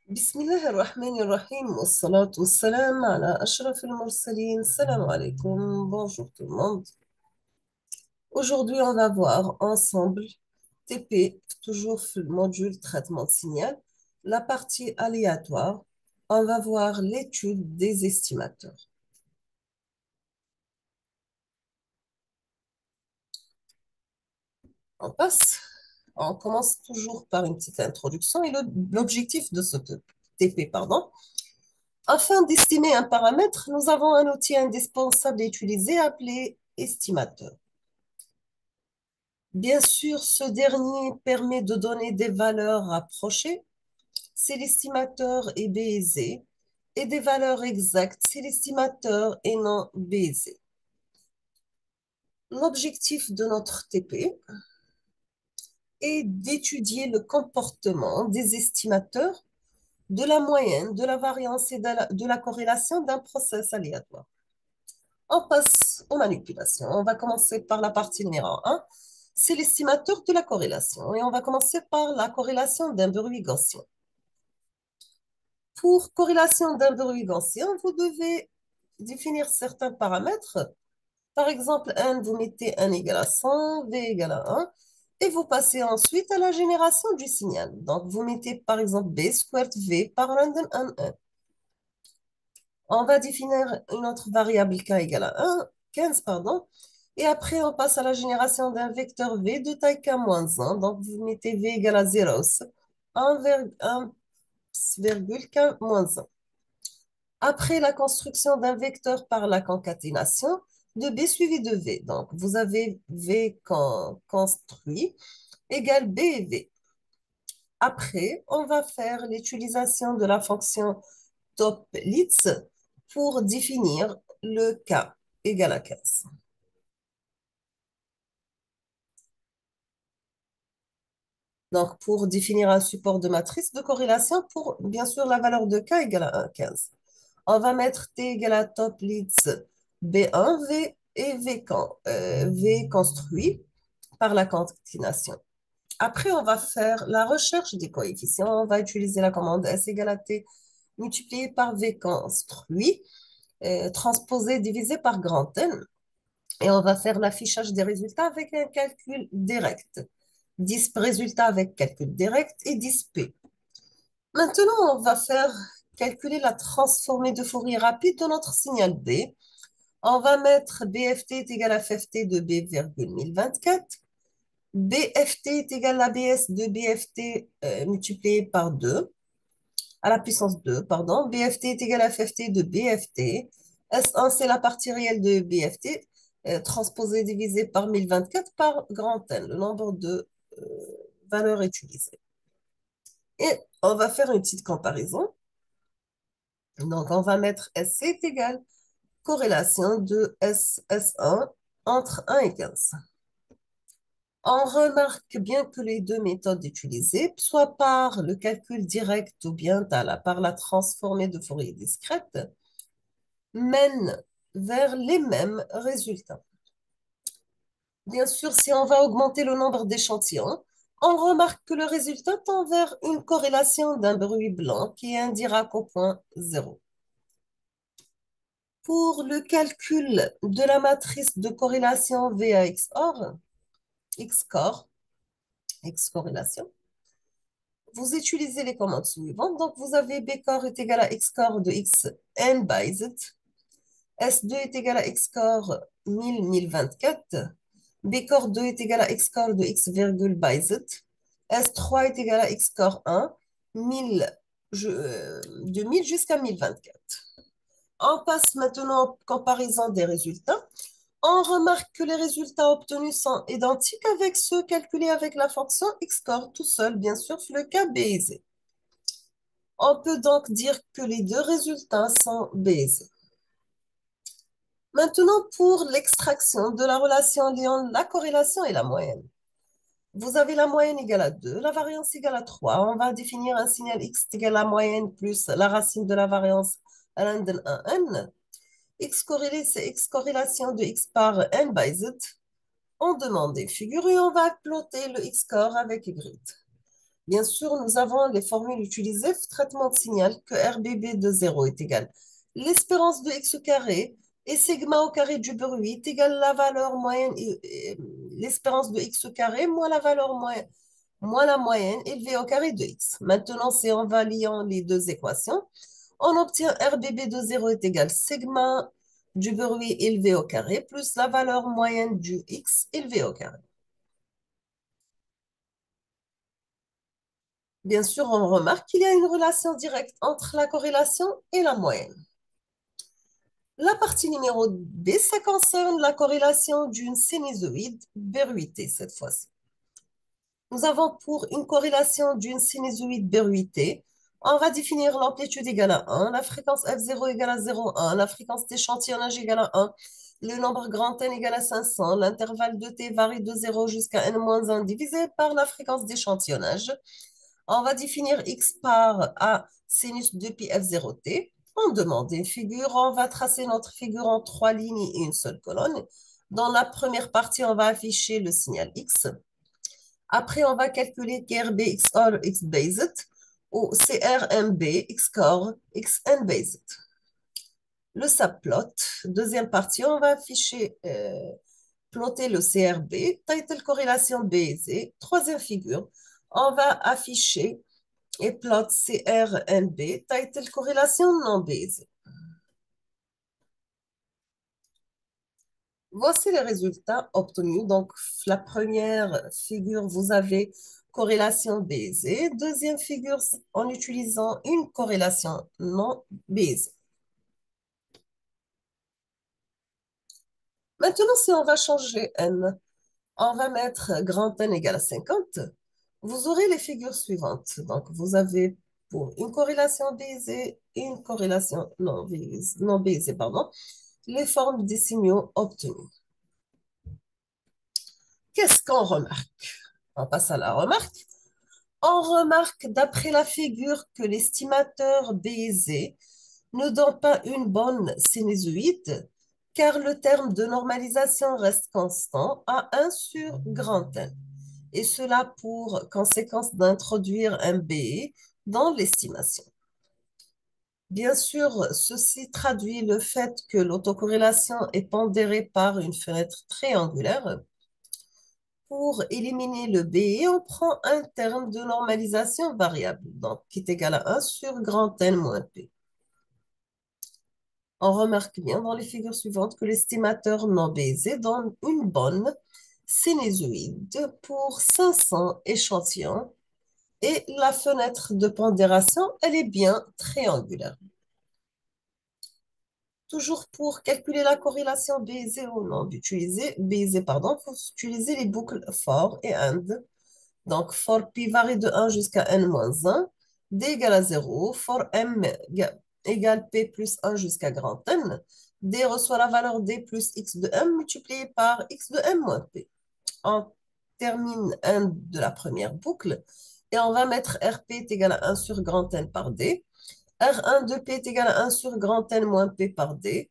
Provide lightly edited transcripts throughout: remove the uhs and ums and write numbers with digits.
بسم الله الرحمن الرحيم والصلاة والسلام على أشرف المرسلين. Salam alaikum. Bonjour tout le monde. Aujourd'hui, on va voir ensemble TP, toujours sur le module traitement de signal, la partie aléatoire. On va voir l'étude des estimateurs. On passe. On commence toujours par une petite introduction et l'objectif de ce TP, pardon. Afin d'estimer un paramètre, nous avons un outil indispensable à utiliser appelé estimateur. Bien sûr, ce dernier permet de donner des valeurs rapprochées, c'est l'estimateur et biaisé, et des valeurs exactes, c'est l'estimateur et non biaisé. L'objectif de notre TP est d'étudier le comportement des estimateurs de la moyenne, de la variance et de la corrélation d'un process aléatoire. On passe aux manipulations. On va commencer par la partie numéro 1. C'est l'estimateur de la corrélation. Et on va commencer par la corrélation d'un bruit gaussien. Pour corrélation d'un bruit gaussien, vous devez définir certains paramètres. Par exemple, n, vous mettez n égale à 100, v égale à 1, et vous passez ensuite à la génération du signal. Donc, vous mettez par exemple b squared v par random n. On va définir une autre variable k égale à 1, 15, pardon. Et après, on passe à la génération d'un vecteur v de taille k-1. Donc, vous mettez v égale à 0, 1,k-1. Après la construction d'un vecteur par la concaténation de b suivi de v. Donc, vous avez v construit égale b et v. Après, on va faire l'utilisation de la fonction top-Litz pour définir le k égal à 15. Donc, pour définir un support de matrice de corrélation pour, bien sûr, la valeur de k égale à 15. On va mettre t égale à top-Litz B1, V et V construit par la concaténation. Après, on va faire la recherche des coefficients. On va utiliser la commande S égale à T multiplié par V construit, transposé divisé par grand N. Et on va faire l'affichage des résultats avec un calcul direct. 10 résultats avec calcul direct et 10 P. Maintenant, on va faire calculer la transformée de Fourier rapide de notre signal B. On va mettre BFT est égal à FFT de B,1024. BFT est égal à BS de BFT multiplié par 2, à la puissance 2, pardon. BFT est égal à FFT de BFT. S1, c'est la partie réelle de BFT, transposée divisée par 1024 par grand N, le nombre de valeurs utilisées. Et on va faire une petite comparaison. Donc, on va mettre SC est égal corrélation de SS1 entre 1 et 15. On remarque bien que les deux méthodes utilisées, soit par le calcul direct ou bien par la transformée de Fourier discrète, mènent vers les mêmes résultats. Bien sûr, si on va augmenter le nombre d'échantillons, on remarque que le résultat tend vers une corrélation d'un bruit blanc qui est un Dirac au point 0. Pour le calcul de la matrice de corrélation VAXOR, XCOR, X corrélation, vous utilisez les commandes suivantes. Donc, vous avez bcor est égal à xcor de x n byte, S2 est égal à xcor 1024, bcor 2 est égal à xcor de x virgule byte, S3 est égal à xcor 1, 1000, de 1000 jusqu'à 1024. On passe maintenant aux comparaisons des résultats. On remarque que les résultats obtenus sont identiques avec ceux calculés avec la fonction xcore tout seul, bien sûr, sur le cas biaisé. On peut donc dire que les deux résultats sont biaisés. Maintenant, pour l'extraction de la relation liant la corrélation et la moyenne. Vous avez la moyenne égale à 2, la variance égale à 3. On va définir un signal x égale à la moyenne plus la racine de la variance ln de 1n. X corrélé, c'est x corrélation de x par n by z. On demande des figures et on va plotter le x-score avec Y. Bien sûr, nous avons les formules utilisées, traitement de signal que RBB de 0 est égal. L'espérance de x carré et sigma au carré du bruit est égal à la valeur moyenne, l'espérance de x carré moins la valeur moyenne, moins la moyenne élevée au carré de x. Maintenant, c'est en valiant les deux équations, on obtient RBB de 0 est égal sigma du bruit élevé au carré plus la valeur moyenne du x élevé au carré. Bien sûr, on remarque qu'il y a une relation directe entre la corrélation et la moyenne. La partie numéro B, ça concerne la corrélation d'une sinusoïde berruitée cette fois-ci. Nous avons pour une corrélation d'une sinusoïde berruitée, on va définir l'amplitude égale à 1, la fréquence F0 égale à 0,1, la fréquence d'échantillonnage égale à 1, le nombre grand N égale à 500, l'intervalle de T varie de 0 jusqu'à N-1 divisé par la fréquence d'échantillonnage. On va définir x par a sinus 2pi f0t. On demande une figure. On va tracer notre figure en trois lignes et une seule colonne. Dans la première partie, on va afficher le signal x. Après, on va calculer KRB x OR x based ou CRMB x core x n based. Le subplot. Deuxième partie, on va afficher, plotter le CRB, title corrélation baisée. Troisième figure, on va afficher et plot CRNB, title corrélation non baisée. Voici les résultats obtenus. Donc, la première figure, vous avez corrélation baisée. Deuxième figure, en utilisant une corrélation non baisée. Maintenant, si on va changer n, on va mettre grand N égale à 50. Vous aurez les figures suivantes. Donc, vous avez pour une corrélation baisée et une corrélation non baisée, pardon, les formes des signaux obtenus. Qu'est-ce qu'on remarque? On passe à la remarque. On remarque d'après la figure que l'estimateur baisé ne donne pas une bonne sinusoïde car le terme de normalisation reste constant à 1 sur grand N. Et cela pour conséquence d'introduire un BE dans l'estimation. Bien sûr, ceci traduit le fait que l'autocorrélation est pondérée par une fenêtre triangulaire. Pour éliminer le B, on prend un terme de normalisation variable, donc qui est égal à 1 sur grand N moins P. On remarque bien dans les figures suivantes que l'estimateur non baisé donne une bonne sinusoïde pour 500 échantillons et la fenêtre de pondération, elle est bien triangulaire. Toujours pour calculer la corrélation baisée ou non baisée, pardon, il faut utiliser les boucles for et and. Donc, for pi varie de 1 jusqu'à n-1, d égale à 0, for m égale p plus 1 jusqu'à grand N, d reçoit la valeur d plus x de m multiplié par x de m moins p. On termine n de la première boucle et on va mettre rp est égal à 1 sur grand N par d. R1 de P est égal à 1 sur grand N moins P par D.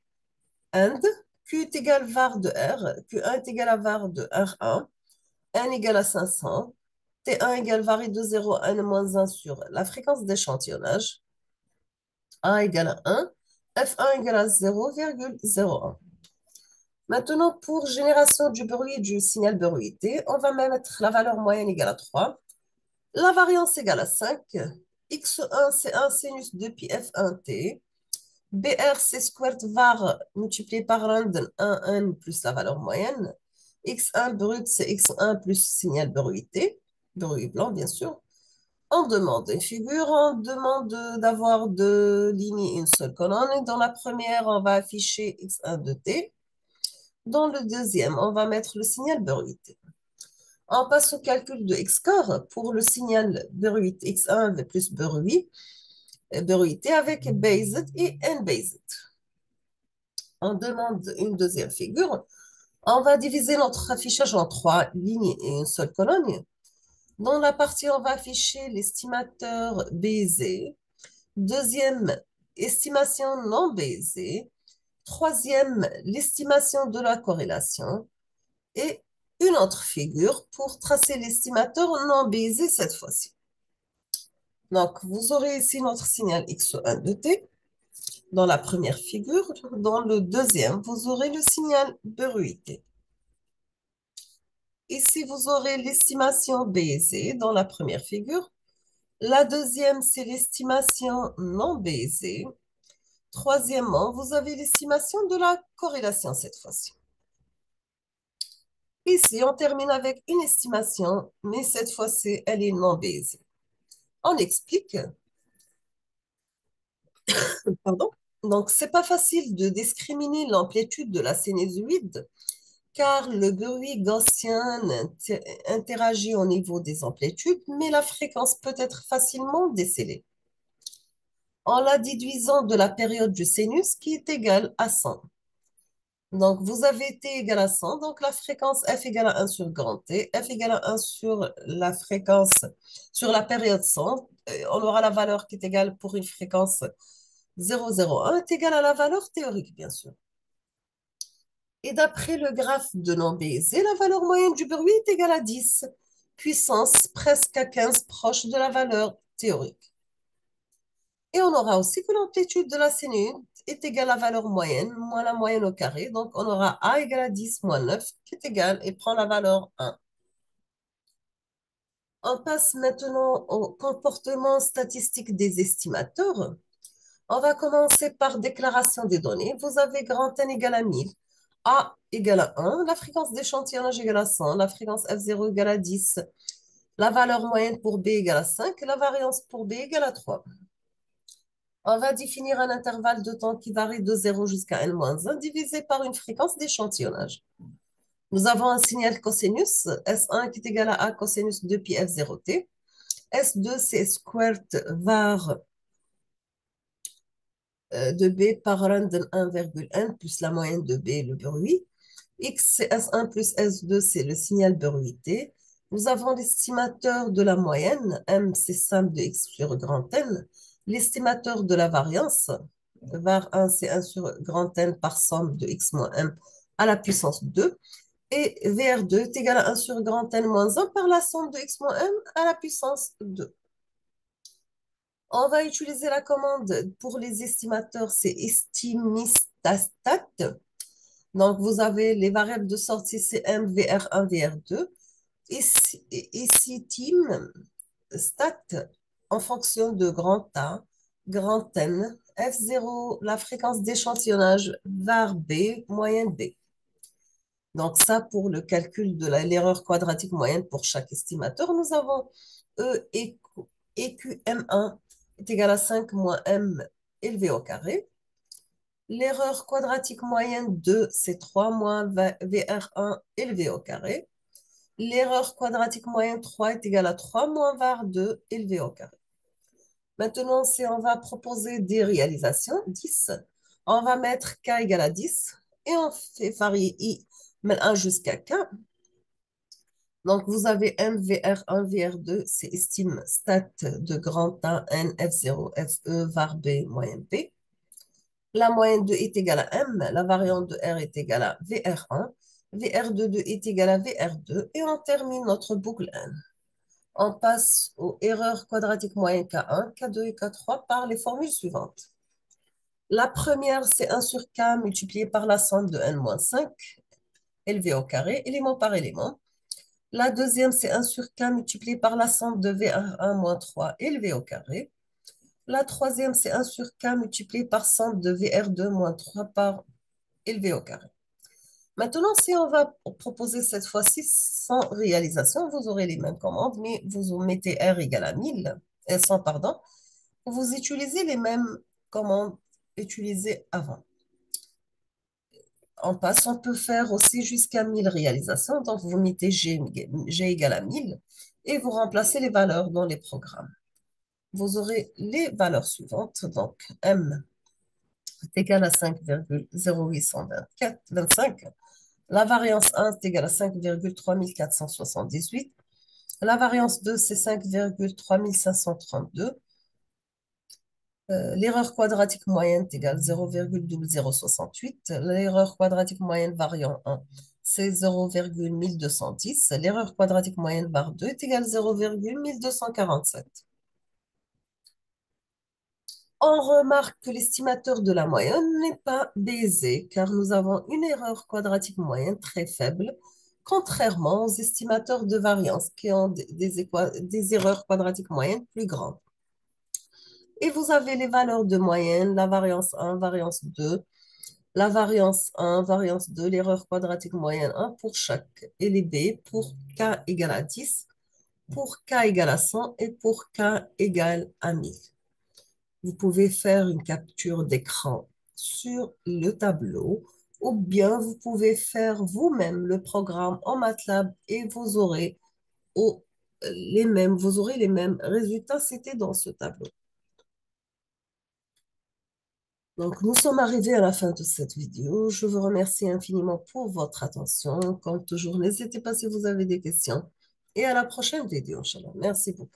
And Q est égal à var de R. Q1 est égal à var de R1. N égale à 500. T1 égale varie de 0 à N moins 1 sur la fréquence d'échantillonnage. A égale à 1. F1 égale à 0,01. Maintenant, pour génération du bruit et du signal bruité, on va mettre la valeur moyenne égale à 3. La variance égale à 5. X1, c'est 1 sinus de pi F1t. BR, c'est squared var multiplié par random 1n plus la valeur moyenne. X1 brut, c'est X1 plus signal bruité. Bruit blanc, bien sûr. On demande une figure, on demande d'avoir deux lignes et une seule colonne. Et dans la première, on va afficher X1 de T. Dans le deuxième, on va mettre le signal bruité. On passe au calcul de X-core pour le signal bruit X1 plus bruité avec based et n-based. On demande une deuxième figure. On va diviser notre affichage en trois lignes et une seule colonne. Dans la partie, on va afficher l'estimateur baisé. Deuxième, estimation non baisée. Troisième, l'estimation de la corrélation. Et une autre figure pour tracer l'estimateur non baisé cette fois-ci. Donc, vous aurez ici notre signal x1 de t dans la première figure. Dans le deuxième, vous aurez le signal bruité. Ici, vous aurez l'estimation B et Z dans la première figure. La deuxième, c'est l'estimation non biaisée. Troisièmement, vous avez l'estimation de la corrélation cette fois-ci. Ici, on termine avec une estimation, mais cette fois-ci, elle est non biaisée. On explique, pardon. Donc, c'est pas facile de discriminer l'amplitude de la sinusoïde car le bruit gaussien interagit au niveau des amplitudes, mais la fréquence peut être facilement décelée en la déduisant de la période du sinus qui est égale à 100. Donc, vous avez t égale à 100, donc la fréquence f égale à 1 sur grand T, f égale à 1 sur la fréquence, sur la période 100, on aura la valeur qui est égale pour une fréquence 0,01 est égale à la valeur théorique, bien sûr. Et d'après le graphe de non-biaisé, la valeur moyenne du bruit est égale à 10, puissance presque à 15 proche de la valeur théorique. Et on aura aussi que l'amplitude de la sinus est égale à la valeur moyenne moins la moyenne au carré. Donc, on aura A égale à 10 moins 9 qui est égal et prend la valeur 1. On passe maintenant au comportement statistique des estimateurs. On va commencer par déclaration des données. Vous avez grand N égale à 1000, A égale à 1, la fréquence d'échantillonnage égale à 100, la fréquence F0 égale à 10, la valeur moyenne pour B égale à 5 et la variance pour B égale à 3. On va définir un intervalle de temps qui varie de 0 jusqu'à n-1 divisé par une fréquence d'échantillonnage. Nous avons un signal cosinus, S1 qui est égal à A cosinus 2 pi F0t. S2, c'est squared var de B par random 1,n plus la moyenne de B, le bruit. X, c'est S1 plus S2, c'est le signal bruité. Nous avons l'estimateur de la moyenne, M, c'est somme de X sur grand N. L'estimateur de la variance, var 1, c'est 1 sur grand N par somme de X moins M à la puissance 2. Et VR2 est égal à 1 sur grand N moins 1 par la somme de X moins M à la puissance 2. On va utiliser la commande pour les estimateurs, c'est estimistat. Donc, vous avez les variables de sortie CM, VR1, VR2. Ici, team, stat, en fonction de grand A, grand N, F0, la fréquence d'échantillonnage, var B, moyenne B. Donc, ça, pour le calcul de l'erreur quadratique moyenne pour chaque estimateur, nous avons E EQM1 est égal à 5 moins M élevé au carré. L'erreur quadratique moyenne 2, c'est 3 moins VR1 élevé au carré. L'erreur quadratique moyenne 3 est égale à 3 moins var2 élevé au carré. Maintenant, si on va proposer des réalisations, 10, on va mettre k égale à 10 et on fait varier i, mais 1 jusqu'à k. Donc, vous avez M, VR1, VR2, c'est estime stat de grand A, N, F0, FE, var B, moyenne P. La moyenne de est égale à M, la variante de R est égale à VR1, VR2 est égal à VR2, et on termine notre boucle N. On passe aux erreurs quadratiques moyennes K1, K2 et K3 par les formules suivantes. La première, c'est 1 sur K multiplié par la somme de N-5, élevé au carré, élément par élément. La deuxième, c'est 1 sur K multiplié par la somme de VR1 moins 3 élevé au carré. La troisième, c'est 1 sur K multiplié par somme de VR2 moins 3 par élevé au carré. Maintenant, si on va proposer cette fois-ci sans réalisation, vous aurez les mêmes commandes, mais vous mettez R égale à 1000, 100, pardon. Vous utilisez les mêmes commandes utilisées avant. En passe, on peut faire aussi jusqu'à 1000 réalisations. Donc, vous mettez G égale à 1000 et vous remplacez les valeurs dans les programmes. Vous aurez les valeurs suivantes. Donc, M est égal à 5,0825. La variance 1 est égale à 5,3478. La variance 2, c'est 5,3532. L'erreur quadratique moyenne est égale à 0,0068. L'erreur quadratique moyenne variant 1, c'est 0,1210. L'erreur quadratique moyenne var 2 est égale à 0,1247. On remarque que l'estimateur de la moyenne n'est pas biaisé car nous avons une erreur quadratique moyenne très faible, contrairement aux estimateurs de variance qui ont des erreurs quadratiques moyennes plus grandes. Et vous avez les valeurs de moyenne, la variance 1, variance 2, la variance 1, variance 2, l'erreur quadratique moyenne 1 pour chaque, et les B pour k égale à 10, pour k égale à 100 et pour k égale à 1000. Vous pouvez faire une capture d'écran sur le tableau ou bien vous pouvez faire vous-même le programme en MATLAB et vous aurez les mêmes résultats, c'était dans ce tableau. Donc, nous sommes arrivés à la fin de cette vidéo. Je vous remercie infiniment pour votre attention. Comme toujours, n'hésitez pas si vous avez des questions. Et à la prochaine vidéo, Inch'Allah. Merci beaucoup.